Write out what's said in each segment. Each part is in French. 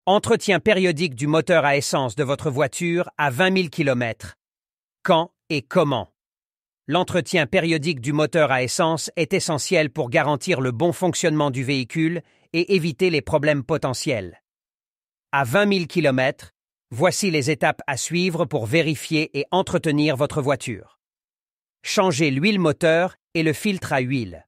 Entretien périodique du moteur à essence de votre voiture à 20 000 km. Quand et comment? L'entretien périodique du moteur à essence est essentiel pour garantir le bon fonctionnement du véhicule et éviter les problèmes potentiels. À 20 000 km, voici les étapes à suivre pour vérifier et entretenir votre voiture. Changez l'huile moteur et le filtre à huile.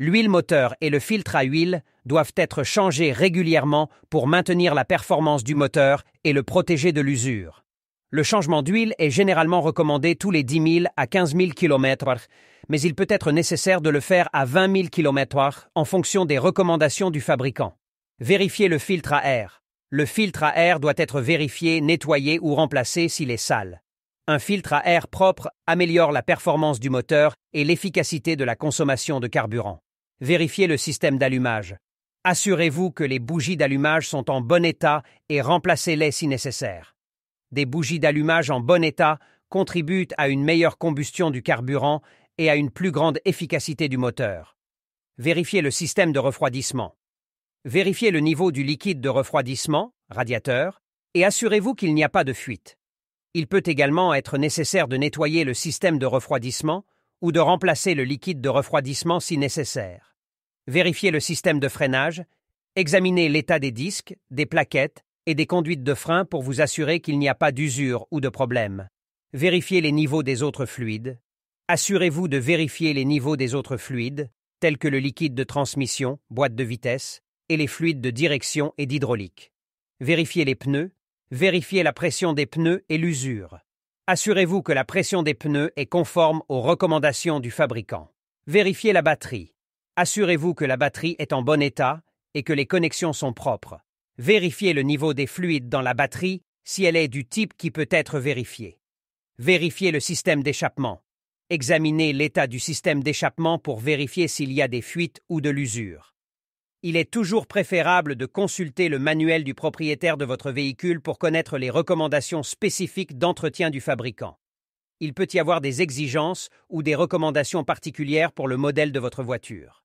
L'huile moteur et le filtre à huile doivent être changés régulièrement pour maintenir la performance du moteur et le protéger de l'usure. Le changement d'huile est généralement recommandé tous les 10 000 à 15 000 km, mais il peut être nécessaire de le faire à 20 000 km en fonction des recommandations du fabricant. Vérifiez le filtre à air. Le filtre à air doit être vérifié, nettoyé ou remplacé s'il est sale. Un filtre à air propre améliore la performance du moteur et l'efficacité de la consommation de carburant. Vérifiez le système d'allumage. Assurez-vous que les bougies d'allumage sont en bon état et remplacez-les si nécessaire. Des bougies d'allumage en bon état contribuent à une meilleure combustion du carburant et à une plus grande efficacité du moteur. Vérifiez le système de refroidissement. Vérifiez le niveau du liquide de refroidissement, radiateur, et assurez-vous qu'il n'y a pas de fuite. Il peut également être nécessaire de nettoyer le système de refroidissement ou de remplacer le liquide de refroidissement si nécessaire. Vérifiez le système de freinage, examinez l'état des disques, des plaquettes et des conduites de frein pour vous assurer qu'il n'y a pas d'usure ou de problème. Vérifiez les niveaux des autres fluides. Assurez-vous de vérifier les niveaux des autres fluides, tels que le liquide de transmission, boîte de vitesse, et les fluides de direction et d'hydraulique. Vérifiez les pneus. Vérifiez la pression des pneus et l'usure. Assurez-vous que la pression des pneus est conforme aux recommandations du fabricant. Vérifiez la batterie. Assurez-vous que la batterie est en bon état et que les connexions sont propres. Vérifiez le niveau des fluides dans la batterie si elle est du type qui peut être vérifié. Vérifiez le système d'échappement. Examinez l'état du système d'échappement pour vérifier s'il y a des fuites ou de l'usure. Il est toujours préférable de consulter le manuel du propriétaire de votre véhicule pour connaître les recommandations spécifiques d'entretien du fabricant. Il peut y avoir des exigences ou des recommandations particulières pour le modèle de votre voiture.